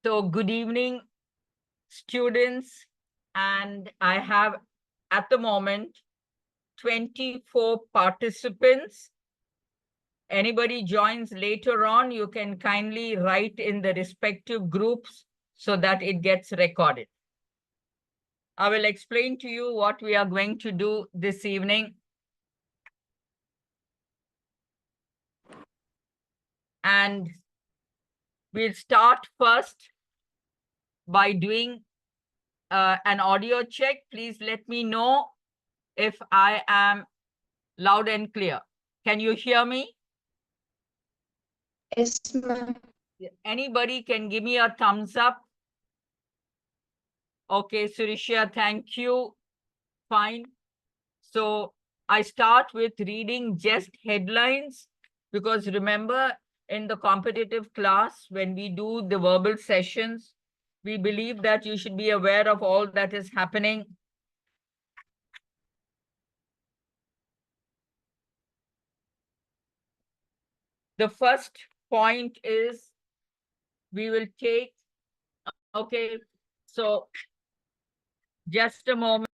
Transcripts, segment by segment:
So good evening, students, and I have at the moment 24 participants. Anybody joins later on, you can kindly write in the respective groups so that it gets recorded. I will explain to you what we are going to do this evening. And we'll start first by doing an audio check. Please let me know if I am loud and clear. Can you hear me? Yes, ma'am. Anybody can give me a thumbs up. Okay, Surisha, thank you. Fine. So I start with reading just headlines because remember in the competitive class, when we do the verbal sessions, we believe that you should be aware of all that is happening. The first point is we will take, okay, so just a moment.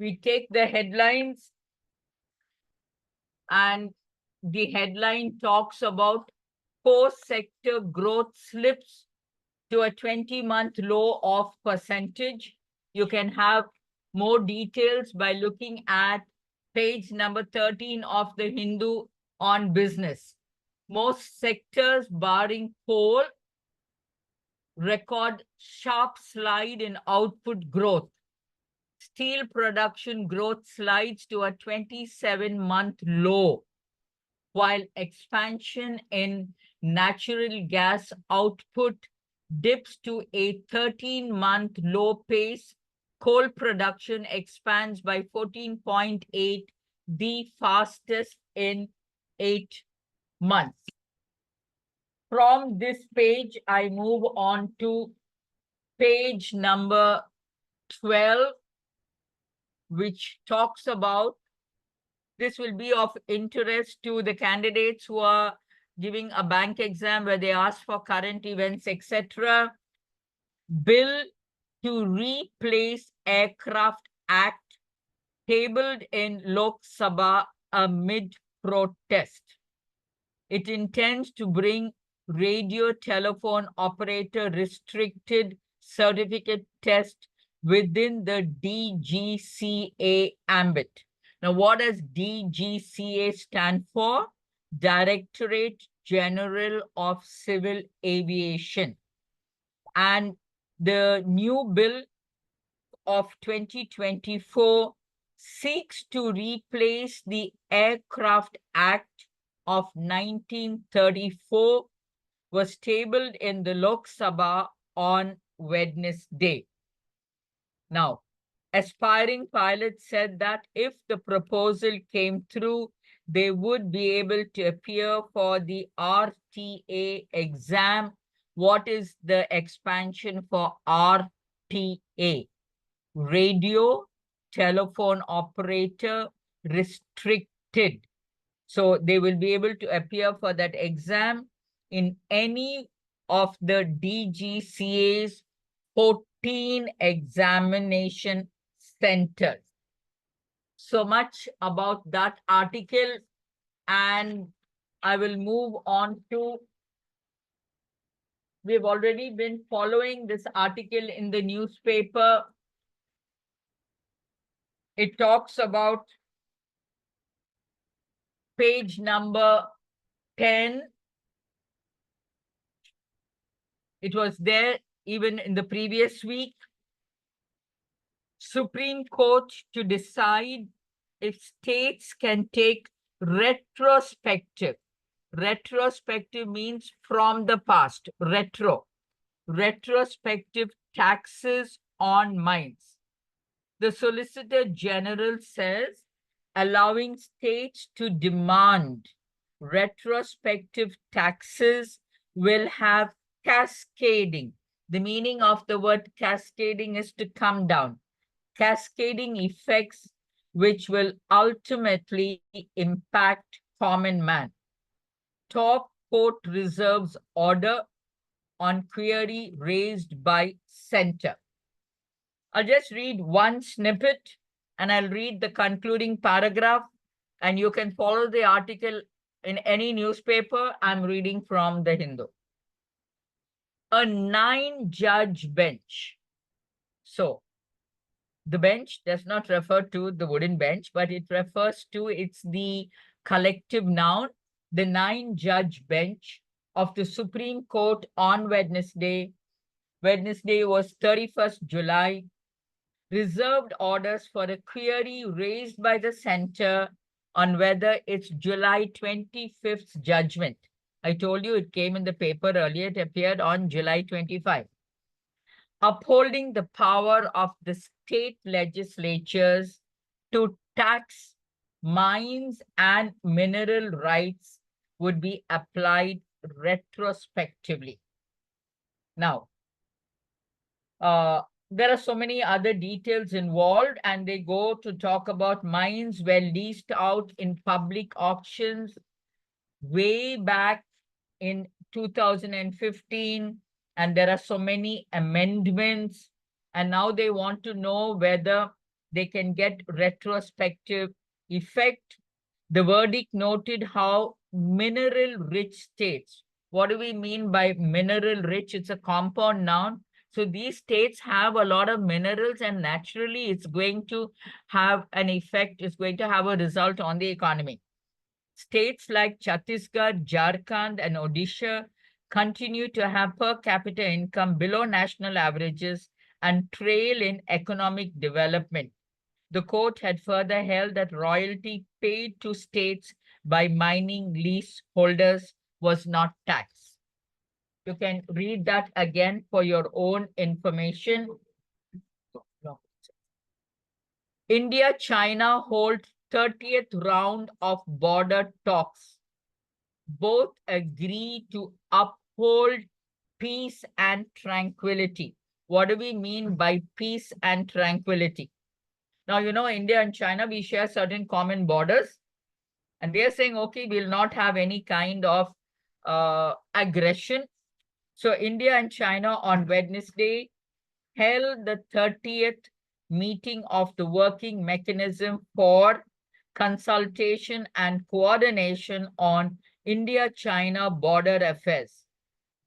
We take the headlines, and the headline talks about core sector growth slips to a 20-month low of percentage. You can have more details by looking at page number 13 of the Hindu on business. Most sectors barring coal record sharp slide in output growth. Steel production growth slides to a 27-month low, while expansion in natural gas output dips to a 13-month low pace. Coal production expands by 14.8, the fastest in 8 months. From this page, I move on to page number 12, which talks about, this will be of interest to the candidates who are giving a bank exam where they ask for current events, etc. Bill to replace Aircraft Act tabled in Lok Sabha amid protest. It intends to bring radio telephone operator restricted certificate test within the DGCA ambit. Now, what does DGCA stand for? Directorate General of Civil Aviation. And the new bill of 2024 seeks to replace the Aircraft Act of 1934, was tabled in the Lok Sabha on Wednesday. Now, aspiring pilots said that if the proposal came through, they would be able to appear for the RTA exam. What is the expansion for RTA? Radio telephone operator restricted. So they will be able to appear for that exam in any of the DGCA's 14 examination centers. So much about that article, and I will move on to, we've already been following this article in the newspaper. It talks about page number 10. It was there even in the previous week. Supreme Court to decide if states can take retrospective. Retrospective means from the past, retrospective taxes on mines. The Solicitor General says allowing states to demand retrospective taxes will have cascading. The meaning of the word cascading is to come down. Cascading effects which will ultimately impact common man. Top court reserves order on query raised by center. I'll just read one snippet and I'll read the concluding paragraph, and you can follow the article in any newspaper. I'm reading from the Hindu. A 9-judge bench. So the bench does not refer to the wooden bench, but it refers to, it's the collective noun, the 9-judge bench of the Supreme Court on Wednesday. Wednesday was 31st July. Reserved orders for a query raised by the center on whether its July 25th judgment. I told you it came in the paper earlier. It appeared on July 25. Upholding the power of the state legislatures to tax mines and mineral rights would be applied retrospectively. Now, there are so many other details involved, and they go to talk about mines were leased out in public auctions way back in 2015, and there are so many amendments, and now they want to know whether they can get retrospective effect. The verdict noted how mineral-rich states. What do we mean by mineral-rich? It's a compound noun. So these states have a lot of minerals, and naturally it's going to have an effect, it's going to have a result on the economy. States like Chhattisgarh, Jharkhand, and Odisha continue to have per capita income below national averages and trail in economic development. The court had further held that royalty paid to states by mining lease holders was not taxed. You can read that again for your own information. India, China hold 30th round of border talks. Both agree to uphold peace and tranquility. What do we mean by peace and tranquility? Now, you know, India and China, we share certain common borders. And they are saying, okay, we'll not have any kind of aggression. So India and China on Wednesday held the 30th meeting of the Working Mechanism for Consultation and Coordination on India-China Border Affairs,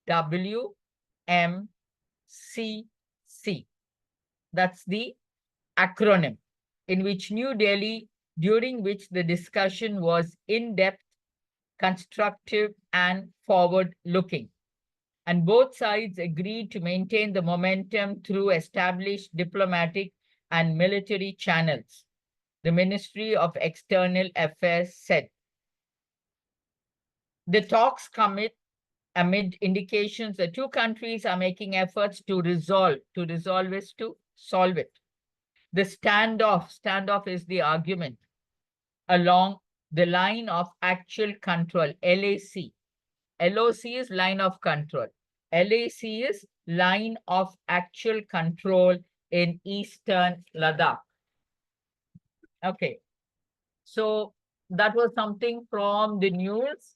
WMCC. That's the acronym, in which New Delhi, during which the discussion was in-depth, constructive, and forward-looking. And both sides agreed to maintain the momentum through established diplomatic and military channels, the Ministry of External Affairs said. The talks come amid indications the two countries are making efforts to resolve. To resolve is to solve it. The standoff is the argument along the line of actual control, LAC. LOC is line of control. LAC is line of actual control in Eastern Ladakh. Okay. So that was something from the news.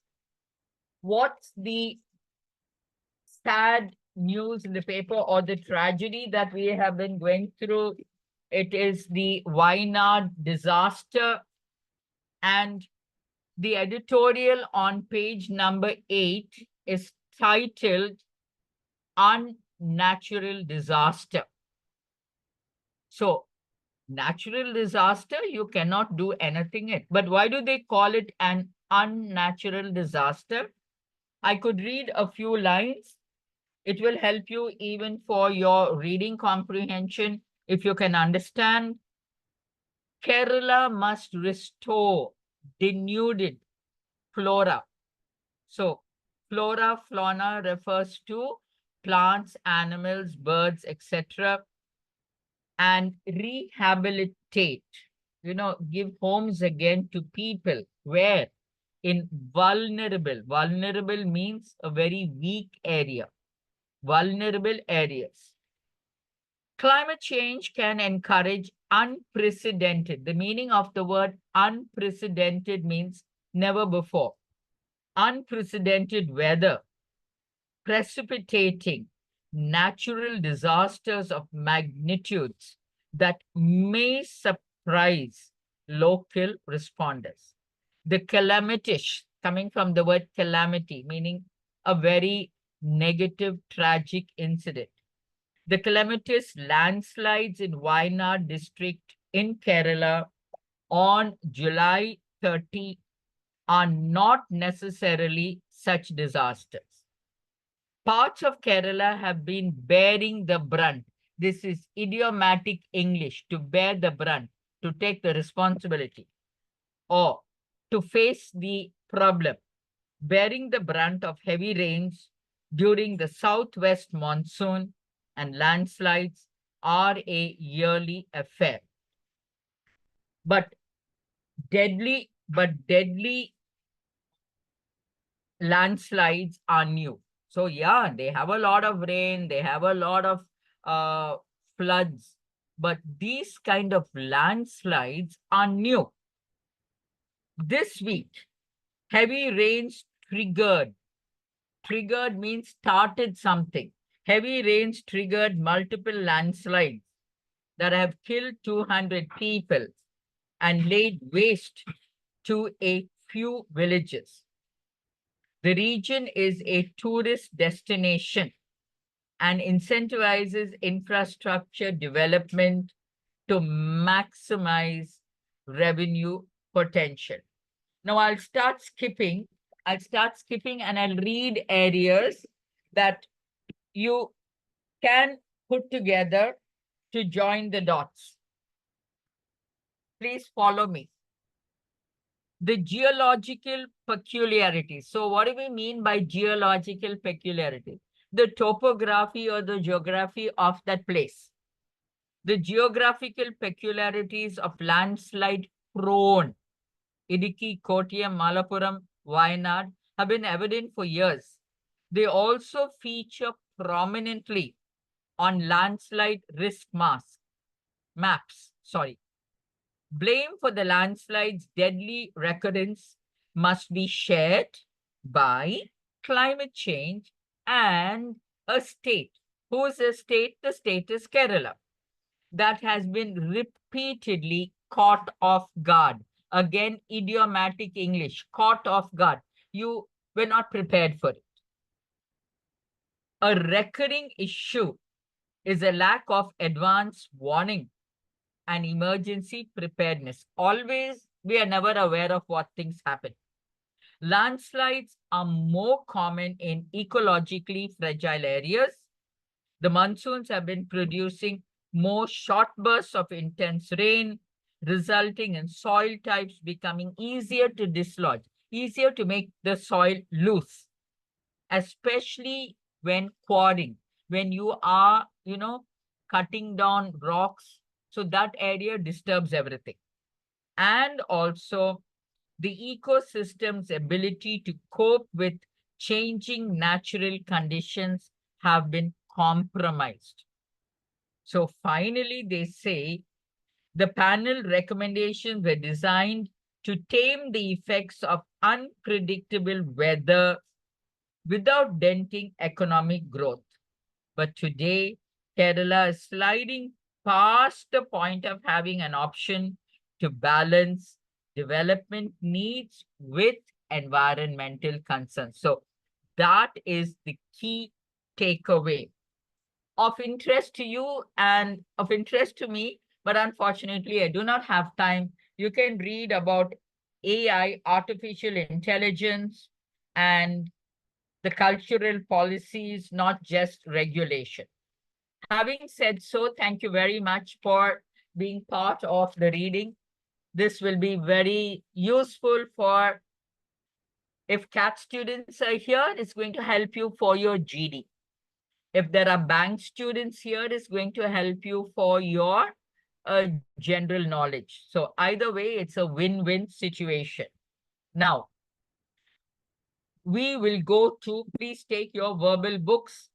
What's the sad news in the paper, or the tragedy that we have been going through? It is the Wayanad disaster. And the editorial on page number 8 is titled Unnatural Disaster. So, natural disaster, you cannot do anything in. But why do they call it an unnatural disaster? I could read a few lines. It will help you even for your reading comprehension if you can understand. Kerala must restore denuded flora. So, flora, fauna refers to plants, animals, birds, etc. And rehabilitate, give homes again to people. Where? in vulnerable. Vulnerable means a very weak area. Vulnerable areas. Climate change can encourage unprecedented. The meaning of the word unprecedented means never before. Unprecedented weather, precipitating natural disasters of magnitudes that may surprise local responders. The calamitous, coming from the word calamity, meaning a very negative, tragic incident. The calamitous landslides in Wayanad district in Kerala on July 30 are not necessarily such disasters. Parts of Kerala have been bearing the brunt. This is idiomatic English, to bear the brunt, to take the responsibility, or to face the problem. Bearing the brunt of heavy rains during the southwest monsoon and landslides are a yearly affair. But deadly landslides are new. So yeah, they have a lot of rain, they have a lot of floods, but these kind of landslides are new. This week, heavy rains triggered. Triggered means started something. Heavy rains triggered multiple landslides that have killed 200 people and laid waste to a few villages. The region is a tourist destination and incentivizes infrastructure development to maximize revenue potential. Now I'll start skipping and I'll read areas that you can put together to join the dots. Please follow me. The geological peculiarities. So what do we mean by geological peculiarity? The topography or the geography of that place. The geographical peculiarities of landslide prone Idiki, Kottayam, Malappuram, Wayanad have been evident for years. They also feature prominently on landslide risk maps. Blame for the landslide's deadly recurrence must be shared by climate change and a state. Who is a state? The state is Kerala. That has been repeatedly caught off guard. Again, idiomatic English, caught off guard. You were not prepared for it. A recurring issue is a lack of advance warning and emergency preparedness. Always, we are never aware of what things happen. Landslides are more common in ecologically fragile areas. The monsoons have been producing more short bursts of intense rain, resulting in soil types becoming easier to dislodge, easier to make the soil loose, especially when quarrying, when you are, cutting down rocks. So that area disturbs everything. And also the ecosystem's ability to cope with changing natural conditions have been compromised. So finally, they say the panel recommendations were designed to tame the effects of unpredictable weather without denting economic growth. But today, Kerala is sliding past the point of having an option to balance development needs with environmental concerns. So that is the key takeaway. Of interest to you and of interest to me, but unfortunately, I do not have time. You can read about AI, artificial intelligence, and the cultural policies, not just regulation. Having said so, thank you very much for being part of the reading. This will be very useful for, if CAT students are here, it's going to help you for your GD. If there are bank students here, it's going to help you for your general knowledge. So either way, it's a win-win situation. Now, we will go to, please take your verbal books.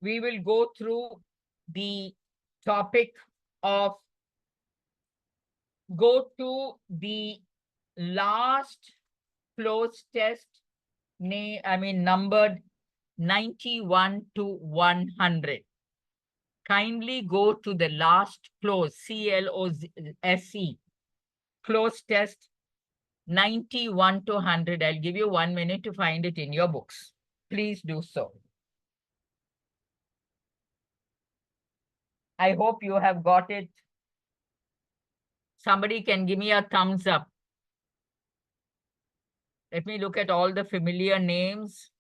We will go through the topic of, go to the last close test, numbered 91 to 100. Kindly go to the last close, CLOSE, close test 91 to 100. I'll give you 1 minute to find it in your books. Please do so. I hope you have got it. Somebody can give me a thumbs up. Let me look at all the familiar names.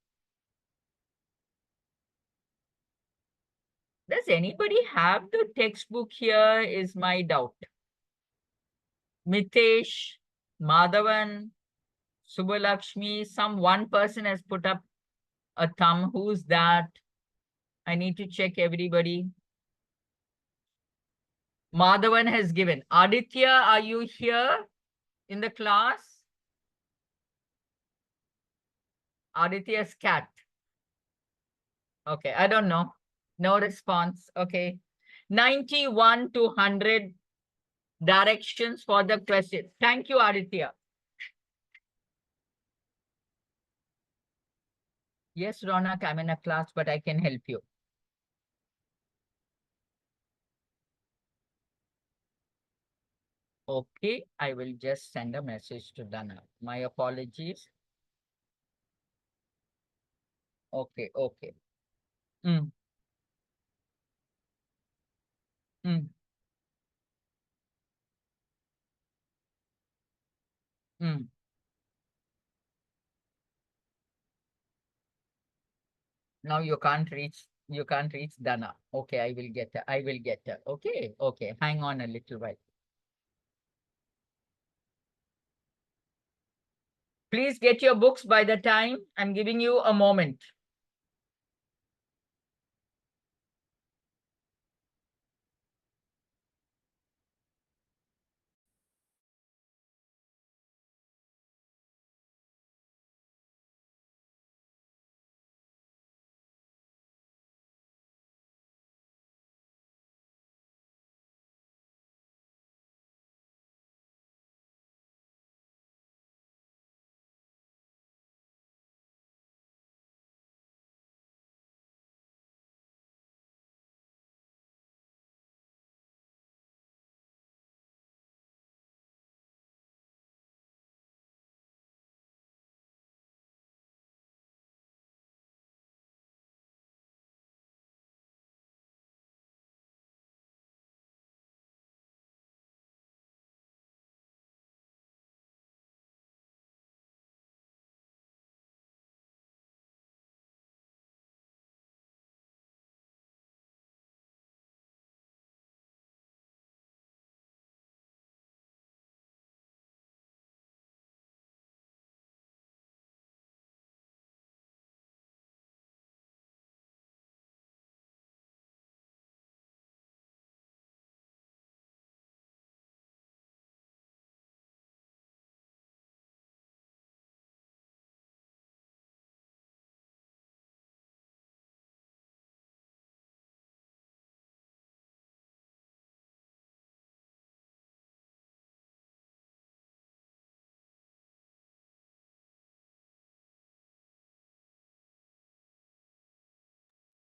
Does anybody have the textbook here is my doubt. Mitesh, Madhavan, Subbalakshmi, one person has put up a thumb. Who's that? I need to check everybody. Madhavan has given. Aditya, are you here in the class? Aditya's cat. Okay, I don't know. No response. Okay. 91 to 100 directions for the question. Thank you, Aditya. Yes, Ronak, I'm in a class, but I can help you. Okay, I will just send a message to Dana. My apologies. Okay, okay. Mm. Mm. Mm. Now you can't reach Dana. Okay, I will get her. I will get her. Okay, okay. Hang on a little while. Please get your books by the time. I'm giving you a moment.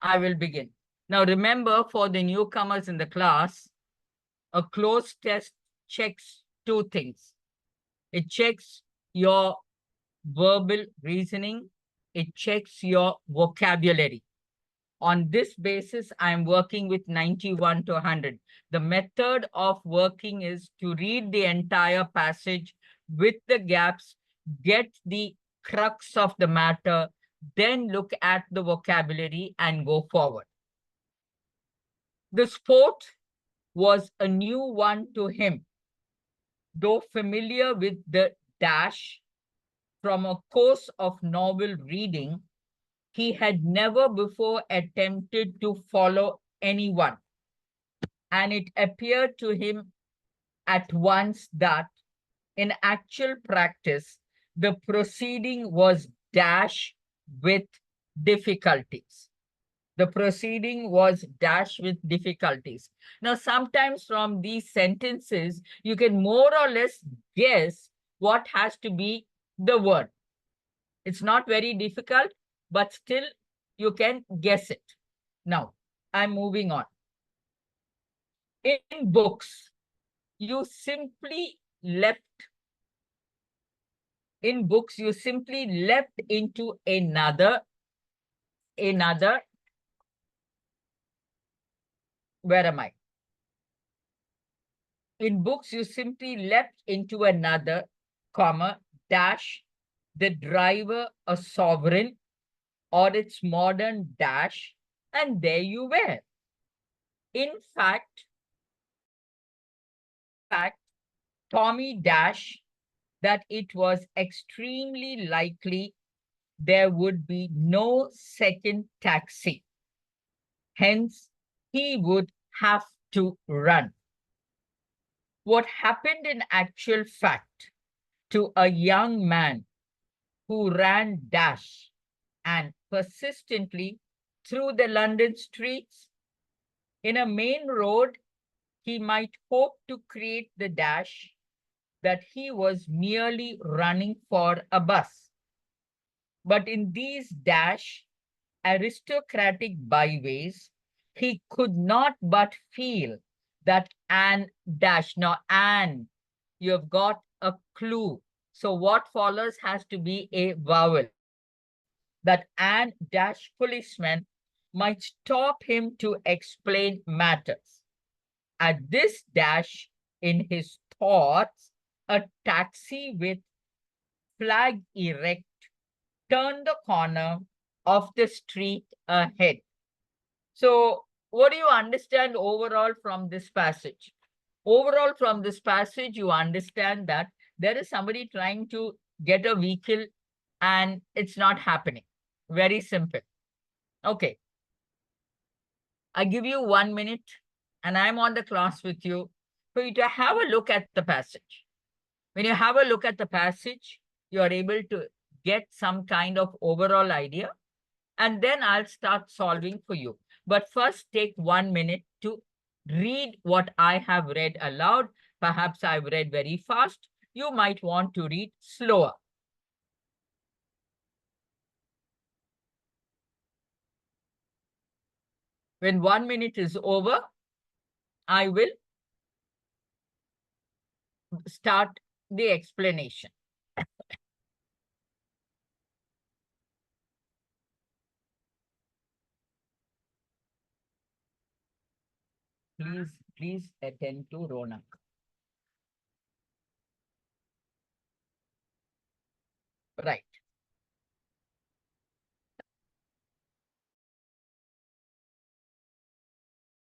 I will begin. Now remember, for the newcomers in the class, a closed test checks two things. It checks your verbal reasoning. It checks your vocabulary. On this basis, I'm working with 91 to 100. The method of working is to read the entire passage with the gaps, get the crux of the matter, then look at the vocabulary and go forward. The sport was a new one to him. Though familiar with the dash from a course of novel reading, he had never before attempted to follow anyone. And it appeared to him at once that in actual practice, the proceeding was dash with difficulties. The proceeding was dash with difficulties. Now, sometimes from these sentences, you can more or less guess what has to be the word. It's not very difficult, but still you can guess it. Now, I'm moving on. In books, you simply left into another, where am I? In books, you simply leapt into another, comma, dash, the driver, a sovereign, or its modern dash, and there you were. In fact, Tommy Dash, that it was extremely likely there would be no second taxi. Hence, he would have to run. What happened in actual fact to a young man who ran dash and persistently through the London streets? In a main road, he might hope to create the dash that he was merely running for a bus. But in these dash aristocratic byways, he could not but feel that Anne dash. Now, Anne, you have got a clue. So what follows has to be a vowel. That Anne dash policeman might stop him to explain matters. At this dash in his thoughts, a taxi with flag erect turned the corner of the street ahead. So, what do you understand overall from this passage? Overall, from this passage, you understand that there is somebody trying to get a vehicle and it's not happening. Very simple. Okay. I give you 1 minute and I'm on the class with you for you to have a look at the passage. When you have a look at the passage, you are able to get some kind of overall idea, and then I'll start solving for you. But first, take 1 minute to read what I have read aloud. Perhaps I've read very fast. You might want to read slower. When 1 minute is over, I will start the explanation. Please attend to Ronak. Right.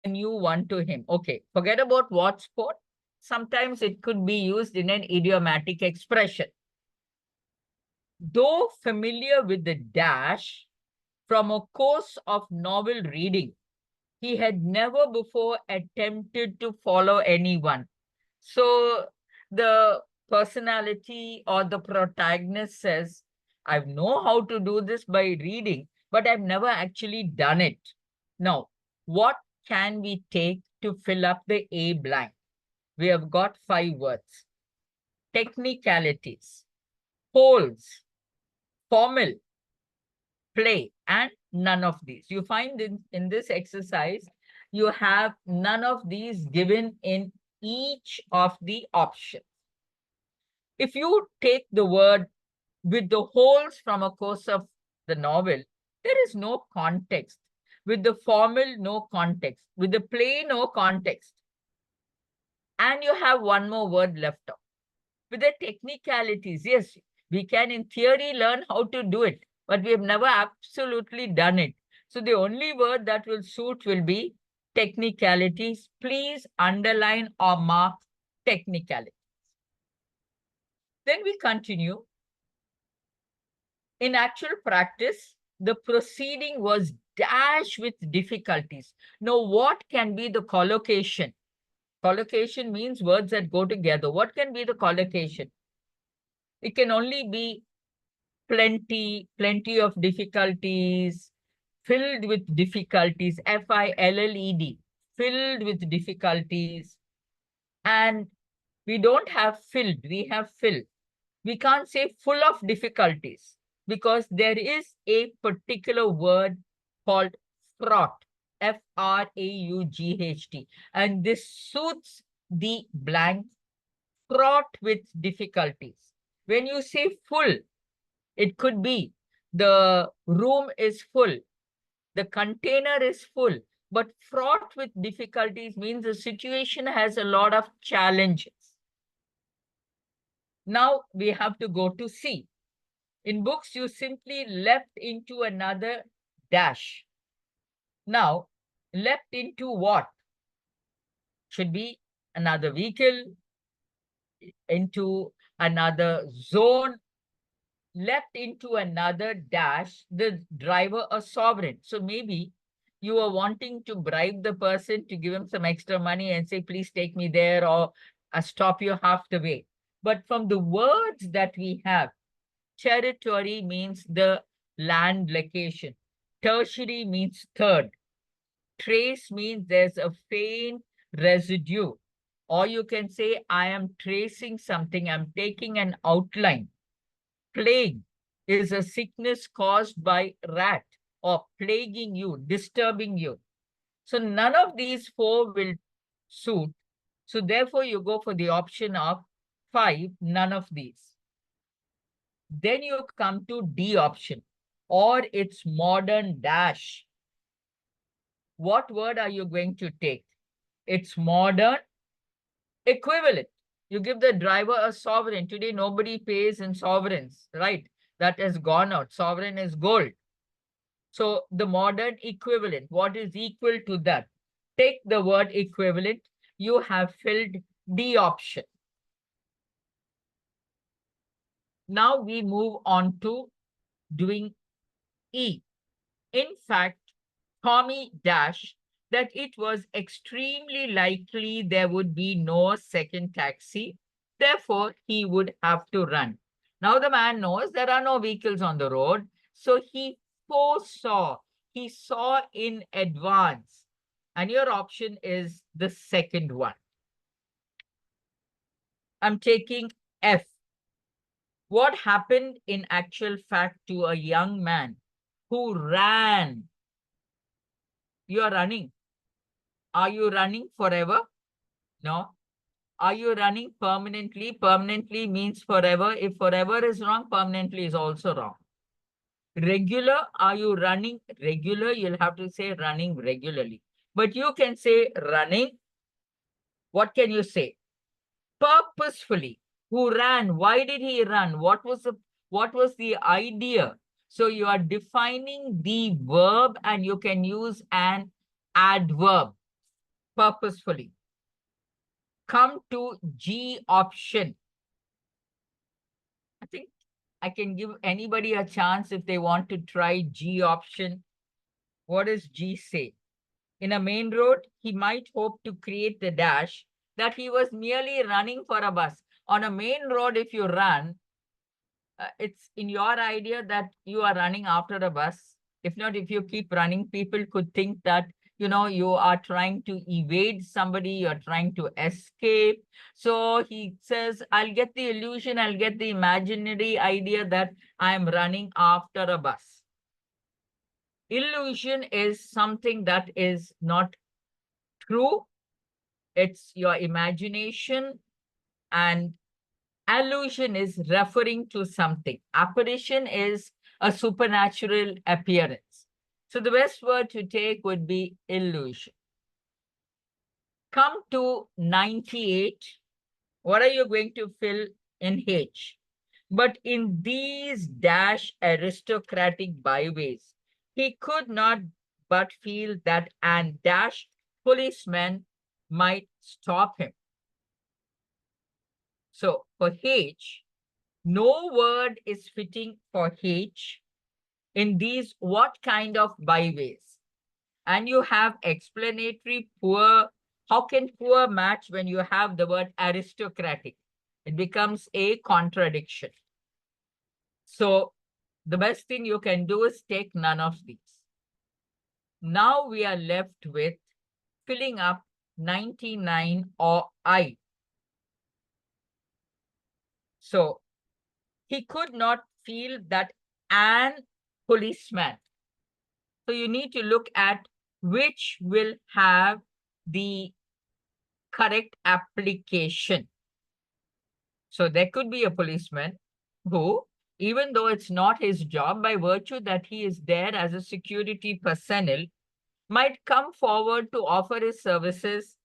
A new one to him. Okay, forget about what sport. Sometimes it could be used in an idiomatic expression. Though familiar with the dash from a course of novel reading, he had never before attempted to follow anyone. So the personality or the protagonist says, I know how to do this by reading, but I've never actually done it. Now, what can we take to fill up the A blank? We have got 5 words. Technicalities, holes, formal, play, and none of these. You find in this exercise, you have none of these given in each of the options. If you take the word with the holes from a course of the novel, there is no context. With the formal, no context. With the play, no context. And you have one more word left out. With the technicalities, yes, we can in theory learn how to do it, but we have never absolutely done it. So the only word that will suit will be technicalities. Please underline or mark technicalities. Then we continue. In actual practice, the proceeding was dash with difficulties. Now, what can be the collocation? Collocation means words that go together. What can be the collocation? It can only be plenty of difficulties, filled with difficulties, F-I-L-L-E-D, filled with difficulties. And we don't have filled, we have fill. We can't say full of difficulties because there is a particular word called fraught, F-R-A-U-G-H-T. And this suits the blank, fraught with difficulties. When you say full, it could be the room is full, the container is full, but fraught with difficulties means the situation has a lot of challenges. Now we have to go to C. In books, you simply left into another dash. Now, left into what? Should be another vehicle, into another zone, left into another dash, the driver a sovereign. So maybe you are wanting to bribe the person to give him some extra money and say, please take me there, or stop you half the way. But from the words that we have, territory means the land location. Tertiary means third. Trace means there's a faint residue. Or you can say, I am tracing something, I'm taking an outline. Plague is a sickness caused by rat or plaguing you, disturbing you. So none of these four will suit. So therefore you go for the option of 5, none of these. Then you come to D option, or its modern dash. What word are you going to take? Its modern equivalent. You give the driver a sovereign. Today, nobody pays in sovereigns, right? That has gone out. Sovereign is gold. So the modern equivalent, what is equal to that? Take the word equivalent. You have filled D option. Now we move on to doing E. In fact, Tommy dash that it was extremely likely there would be no second taxi. Therefore, he would have to run. Now the man knows there are no vehicles on the road. So he foresaw, he saw in advance. And your option is the second one. I'm taking F. What happened in actual fact to a young man who ran? You are running. Are you running forever? No. Are you running permanently? Permanently means forever. If forever is wrong, permanently is also wrong. Regular, are you running regular? You'll have to say running regularly. But you can say running. What can you say? Purposefully. Who ran? Why did he run? What was the idea? So you are defining the verb and you can use an adverb. Purposefully. Come to G option. I think I can give anybody a chance if they want to try G option. What does G say? In a main road, he might hope to create the dash that he was merely running for a bus. On a main road, if you run, it's in your idea that you are running after a bus. If not, if you keep running, people could think that, you know, you are trying to evade somebody, you're trying to escape. So he says, I'll get the illusion, I'll get the imaginary idea that I'm running after a bus. Illusion is something that is not true. It's your imagination, and allusion is referring to something. Apparition is a supernatural appearance. So the best word to take would be illusion. Come to 98. What are you going to fill in H? But in these dash aristocratic byways, he could not but feel that an dash policeman might stop him. So for H, no word is fitting for H in these what kind of byways? And you have explanatory poor. How can poor match when you have the word aristocratic? It becomes a contradiction. So the best thing you can do is take none of these. Now we are left with filling up 99 or I. So he could not feel that an policeman. So you need to look at which will have the correct application. So there could be a policeman who, even though it's not his job, by virtue that he is there as a security personnel, might come forward to offer his services,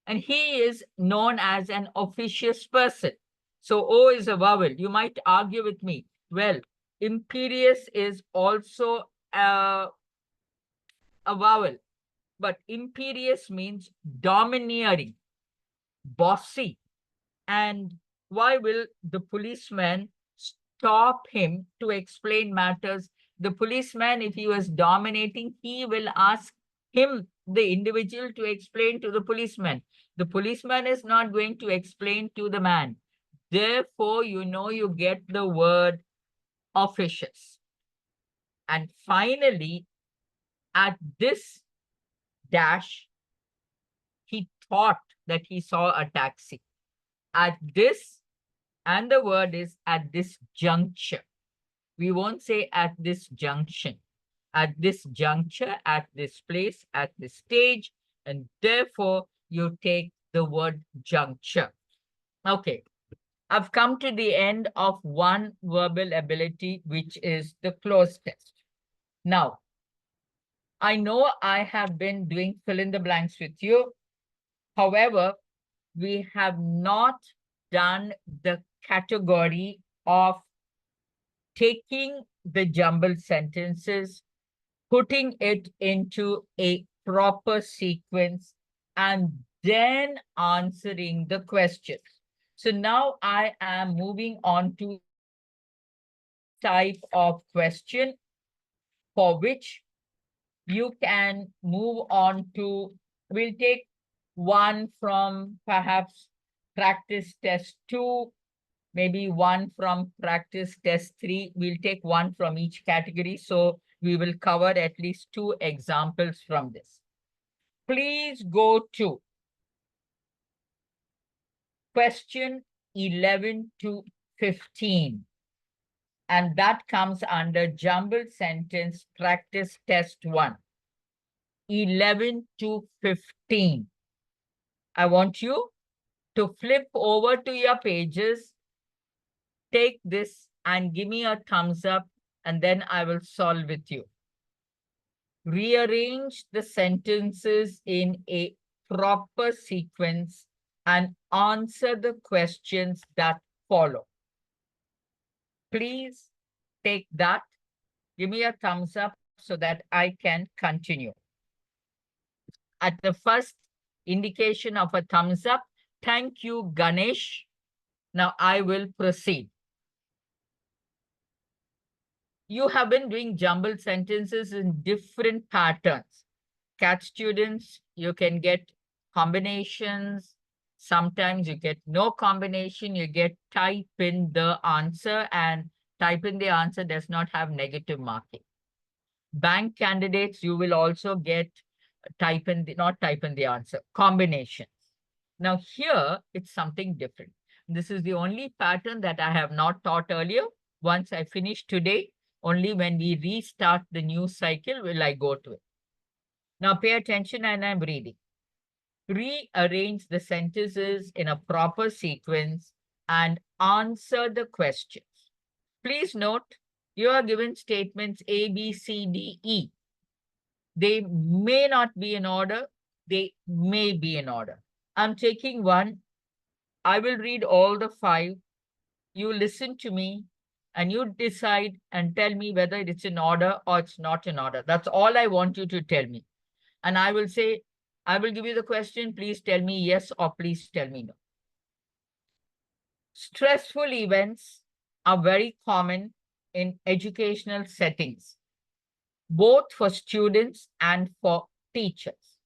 and he is known as an officious person. So O is a vowel. You might argue with me, well, imperious is also a vowel, but imperious means domineering, bossy. And why will the policeman stop him to explain matters? The policeman, if he was dominating, he will ask him, the individual, to explain to the policeman. The policeman is not going to explain to the man. Therefore, you get the word officious. And finally, at this dash, he thought that he saw a taxi. At this, and the word is at this juncture. We won't say at this junction. At this juncture, at this place, at this stage, and therefore you take the word juncture. Okay, I've come to the end of one verbal ability, which is the close test. Now, I know I have been doing fill in the blanks with you. However, we have not done the category of taking the jumbled sentences, putting it into a proper sequence, and then answering the questions. So now I am moving on to type of question for which you can move on to, we'll take one from perhaps practice test 2, maybe one from practice test 3. We'll take one from each category. So we will cover at least 2 examples from this. Please go to question 11 to 15. And that comes under jumbled sentence practice test 1. 11 to 15. I want you to flip over to your pages, take this and give me a thumbs up, and then I will solve with you. Rearrange the sentences in a proper sequence and answer the questions that follow. Please take that. Give me a thumbs up so that I can continue. At the first indication of a thumbs up, thank you, Ganesh. Now I will proceed. You have been doing jumbled sentences in different patterns. CAT students, you can get combinations. Sometimes you get no combination. You get type in the answer, and type in the answer does not have negative marking. Bank candidates, you will also get not type in the answer, combinations. Now here, it's something different. This is the only pattern that I have not taught earlier. Once I finish today, only when we restart the new cycle will I go to it. Now pay attention, and I'm reading. Rearrange the sentences in a proper sequence and answer the questions. Please note, you are given statements A, B, C, D, E. They may not be in order. They may be in order. I'm taking one. I will read all the 5. You listen to me and you decide and tell me whether it's in order or it's not in order. That's all I want you to tell me. And I will say, I will give you the question. Please tell me yes or please tell me no. Stressful events are very common in educational settings, both for students and for teachers.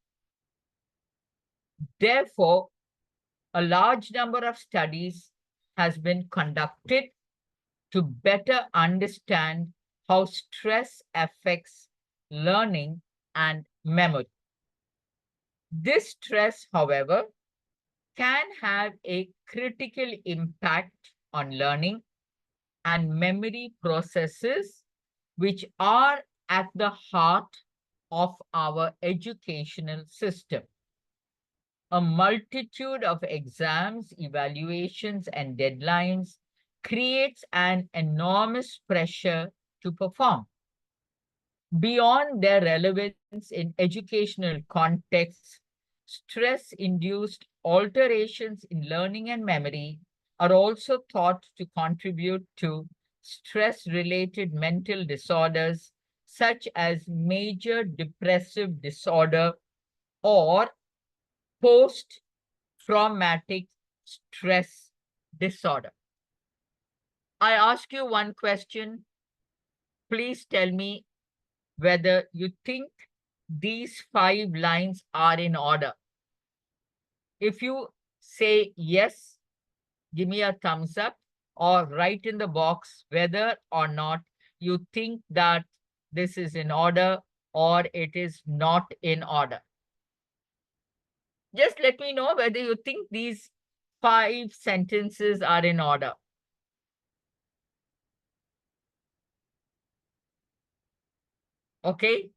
Therefore, a large number of studies has been conducted to better understand how stress affects learning and memory. This stress, however, can have a critical impact on learning and memory processes, which are at the heart of our educational system. A multitude of exams, evaluations, and deadlines creates an enormous pressure to perform. Beyond their relevance in educational contexts, stress-induced alterations in learning and memory are also thought to contribute to stress-related mental disorders such as major depressive disorder or post-traumatic stress disorder. I ask you one question. Please tell me whether you think these 5 lines are in order. If you say yes, give me a thumbs up or write in the box whether or not you think that this is in order or it is not in order. Just let me know whether you think these 5 sentences are in order. Okay?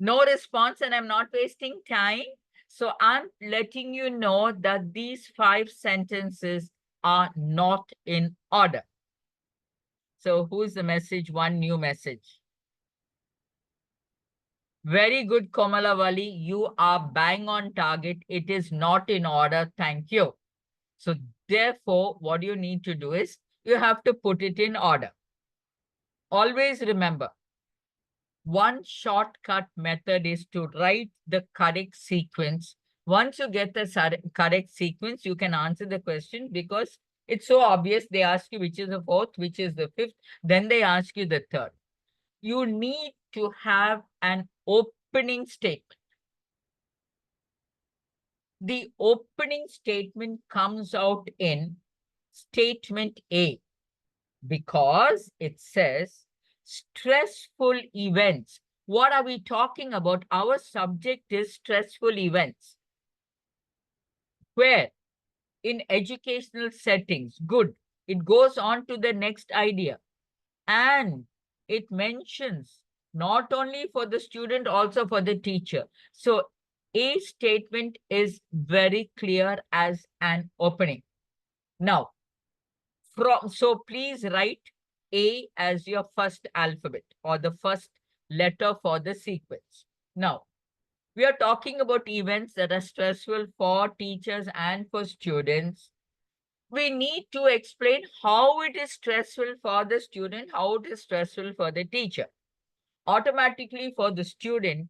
No response and I'm not wasting time. So I'm letting you know that these 5 sentences are not in order. So who's the message? One new message. Very good, Komalavali. You are bang on target. It is not in order. Thank you. So therefore, what you need to do is you have to put it in order. Always remember, one shortcut method is to write the correct sequence. Once you get the correct sequence, you can answer the question because it's so obvious. They ask you which is the fourth, which is the fifth, then they ask you the third. You need to have an opening statement. The opening statement comes out in statement A because it says stressful events. What are we talking about? Our subject is stressful events. Where? In educational settings. Good. It goes on to the next idea. And it mentions not only for the student, also for the teacher. So A statement is very clear as an opening. Now, so please write A as your first alphabet or the first letter for the sequence. Now, we are talking about events that are stressful for teachers and for students. We need to explain how it is stressful for the student, how it is stressful for the teacher. Automatically for the student,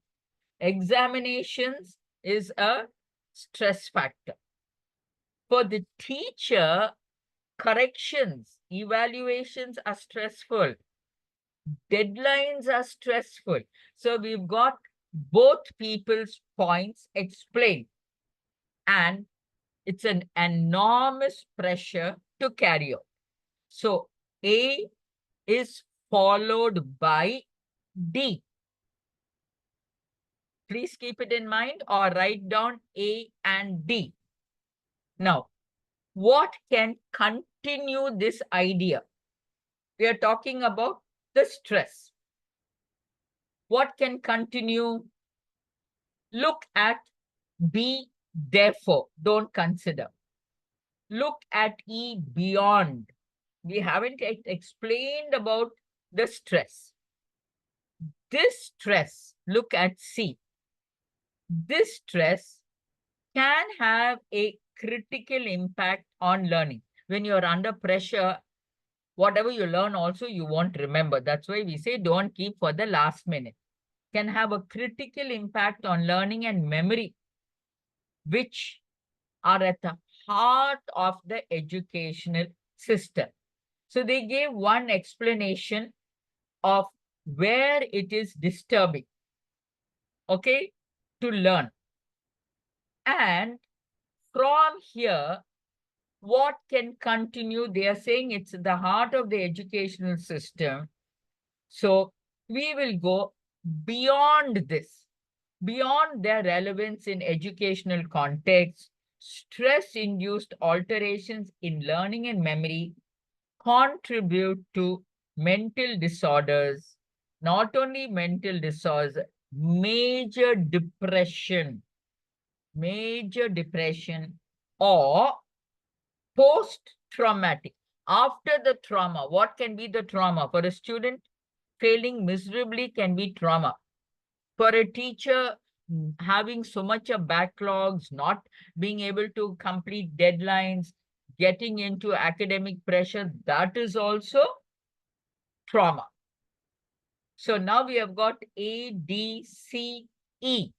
examinations is a stress factor. For the teacher, corrections, evaluations are stressful. Deadlines are stressful. So we've got both people's points explained. And it's an enormous pressure to carry out. So A is followed by D. Please keep it in mind or write down A and D. Now, what can continue this idea? We are talking about the stress. What can continue? Look at B, therefore, don't consider. Look at E, beyond. We haven't yet explained about the stress. This stress, look at C. This stress can have a critical impact on learning. When you're under pressure, whatever you learn also, you won't remember. That's why we say don't keep for the last minute. Can have a critical impact on learning and memory, which are at the heart of the educational system. So they gave one explanation of where it is disturbing, okay, to learn. And from here, what can continue? They are saying it's the heart of the educational system. So we will go beyond this, beyond their relevance in educational context. Stress-induced alterations in learning and memory contribute to mental disorders, not only mental disorders, major depression, or post-traumatic. After the trauma, what can be the trauma? For a student, failing miserably can be trauma. For a teacher, having so much of backlogs, not being able to complete deadlines, getting into academic pressure, that is also trauma. So now we have got A, D, C, E.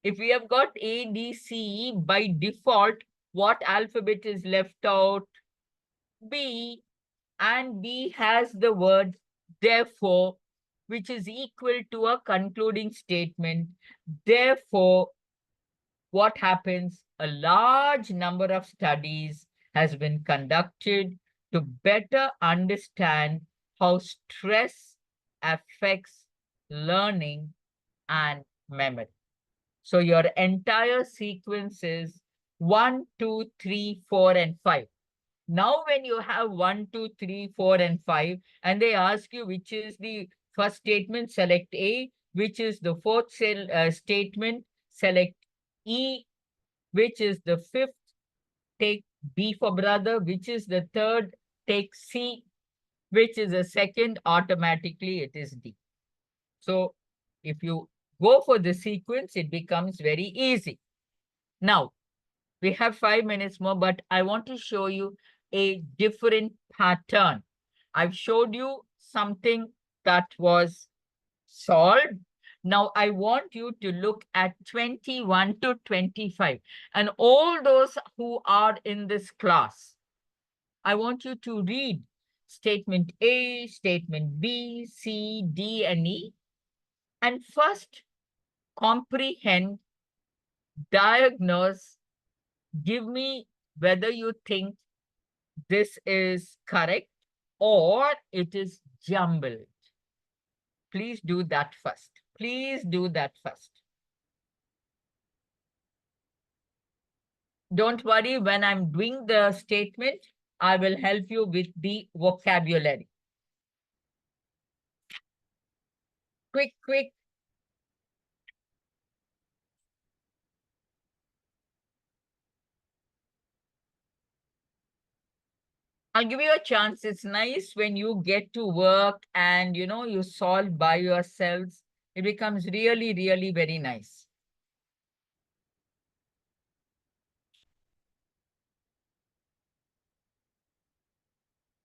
If we have got A, D, C, E, by default, what alphabet is left out? B. And B has the word therefore, which is equal to a concluding statement. Therefore, what happens? A large number of studies has been conducted to better understand how stress affects learning and memory. So your entire sequence is 1, 2, 3, 4, and 5. Now, when you have 1, 2, 3, 4, and 5, and they ask you which is the first statement, select A, which is the fourth statement, select E, which is the fifth, take B for brother, which is the third, take C, which is the second, automatically it is D. So if you go for the sequence, it becomes very easy. Now, we have 5 minutes more, but I want to show you a different pattern. I've showed you something that was solved. Now I want you to look at 21 to 25. And all those who are in this class, I want you to read statement A, statement B, C, D, and E. And first, comprehend, diagnose, give me whether you think this is correct or it is jumbled. Please do that first. Please do that first. Don't worry, when I'm doing the statement, I will help you with the vocabulary. Quick, quick. I'll give you a chance. It's nice when you get to work and, you solve by yourselves. It becomes really, really very nice.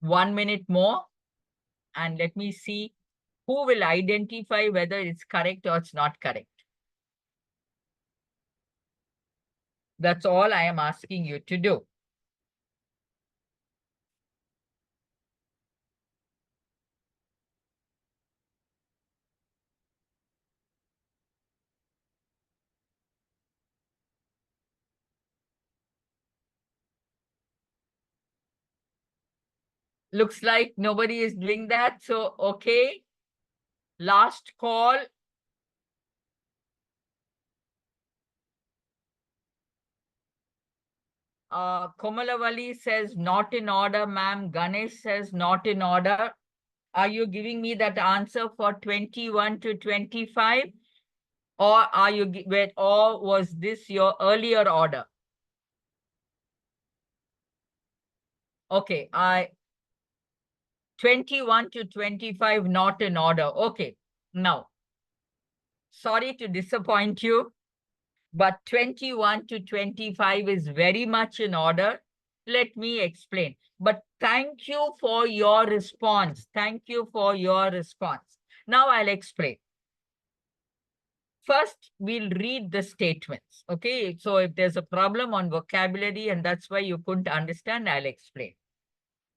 One minute more, and let me see who will identify whether it's correct or it's not correct. That's all I am asking you to do. Looks like nobody is doing that. So, okay. Last call. Komalavali says not in order, ma'am. Ganesh says not in order. Are you giving me that answer for 21 to 25? Or are you, or was this your earlier order? Okay, 21 to 25, not in order. Okay, now, sorry to disappoint you, but 21 to 25 is very much in order. Let me explain. But thank you for your response. Thank you for your response. Now I'll explain. First, we'll read the statements. Okay, so if there's a problem on vocabulary and that's why you couldn't understand, I'll explain.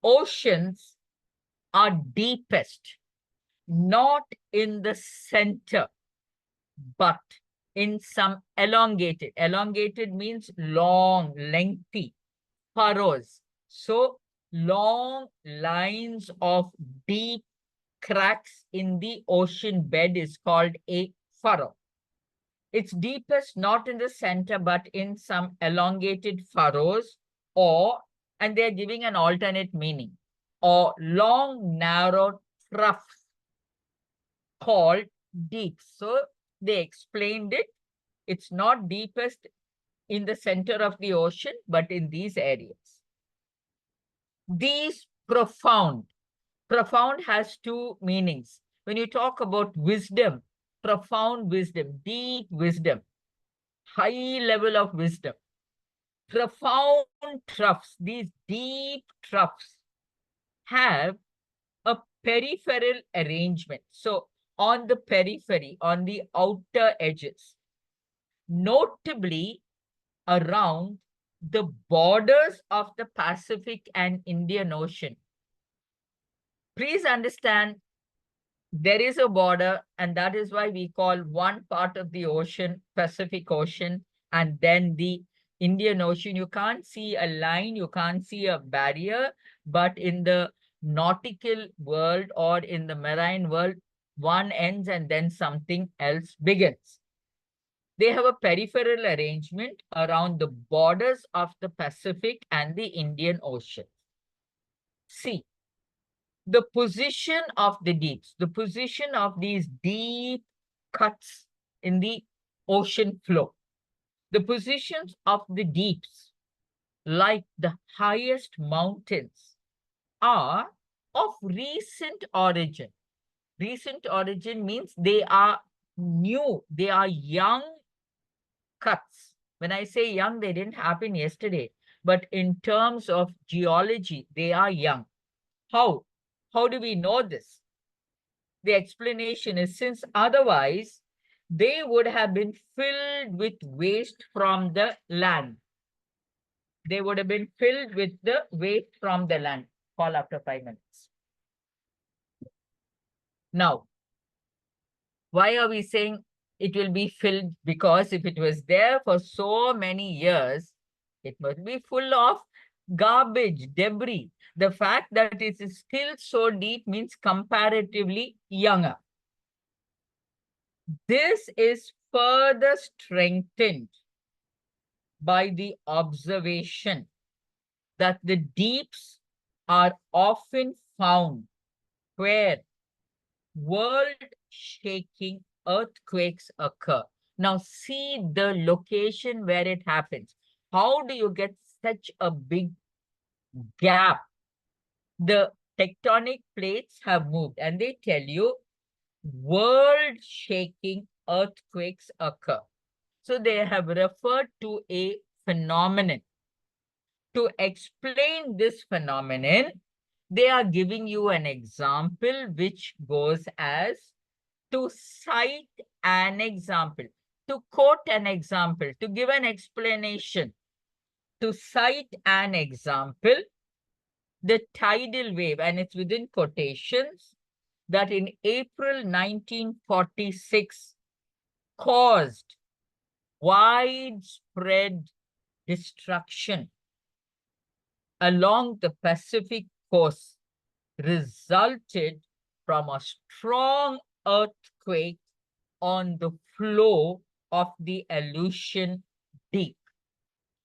Oceans are deepest, not in the center, but in some elongated. Elongated means long, lengthy furrows. So long lines of deep cracks in the ocean bed is called a furrow. It's deepest not in the center, but in some elongated furrows, and they're giving an alternate meaning, or long, narrow troughs called deeps. So they explained it. It's not deepest in the center of the ocean, but in these areas. These profound has two meanings. When you talk about wisdom, profound wisdom, deep wisdom, high level of wisdom, profound troughs, these deep troughs have a peripheral arrangement. So on the periphery, on the outer edges, notably around the borders of the Pacific and Indian Ocean. Please understand, there is a border, and that is why we call one part of the ocean Pacific Ocean, and then the Indian Ocean. You can't see a line, you can't see a barrier, but in the nautical world or in the marine world, one ends and then something else begins. They have a peripheral arrangement around the borders of the Pacific and the Indian Ocean. See, the position of the deeps, the position of these deep cuts in the ocean floor, the positions of the deeps, like the highest mountains, are of recent origin. Recent origin means they are new, they are young cuts. When I say young, they didn't happen yesterday, but in terms of geology, they are young. How? How do we know this? The explanation is, since otherwise they would have been filled with waste from the land. They would have been filled with the waste from the land. Call after 5 minutes. Now, why are we saying it will be filled? Because if it was there for so many years, it must be full of garbage, debris. The fact that it is still so deep means comparatively younger. This is further strengthened by the observation that the deeps are often found where world-shaking earthquakes occur. Now see the location where it happens. How do you get such a big gap? The tectonic plates have moved, and they tell you world-shaking earthquakes occur. So they have referred to a phenomenon. To explain this phenomenon, they are giving you an example which goes as, to cite an example, to quote an example, to give an explanation, to cite an example, the tidal wave, and it's within quotations, that in April 1946 caused widespread destruction along the Pacific coast, resulted from a strong earthquake on the floor of the Aleutian Deep.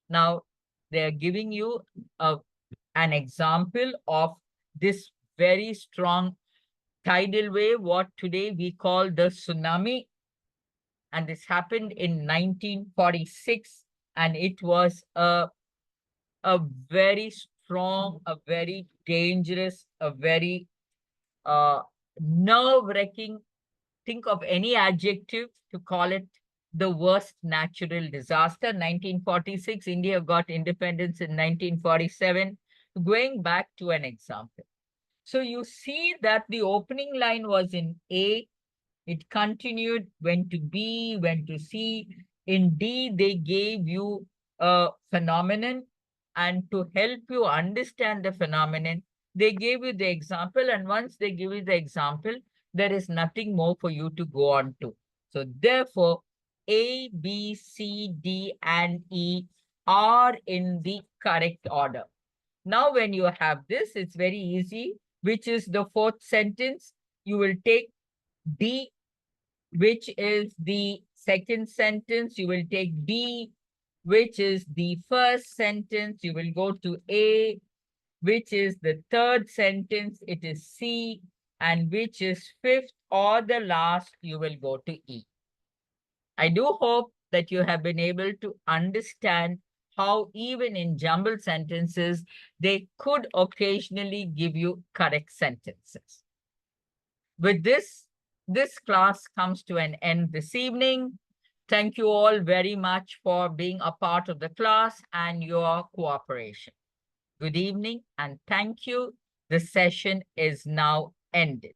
Now, they're giving you an example of this very strong tidal wave, what today we call the tsunami. And this happened in 1946, and it was a very strong, a very dangerous, a very nerve-wracking, think of any adjective to call it the worst natural disaster. 1946, India got independence in 1947. Going back to an example. So you see that the opening line was in A, it continued, went to B, went to C. In D, they gave you a phenomenon, and to help you understand the phenomenon, they gave you the example, and once they give you the example, there is nothing more for you to go on to. So therefore, A, B, C, D, and E are in the correct order. Now, when you have this, it's very easy. Which is the fourth sentence? you will take D, which is the second sentence. You will take B, which is the first sentence. You will go to A, which is the third sentence. It is C, and which is fifth or the last, you will go to E. I do hope that you have been able to understand how even in jumbled sentences, they could occasionally give you correct sentences. With this class comes to an end this evening. Thank you all very much for being a part of the class and your cooperation. Good evening and thank you. The session is now ended.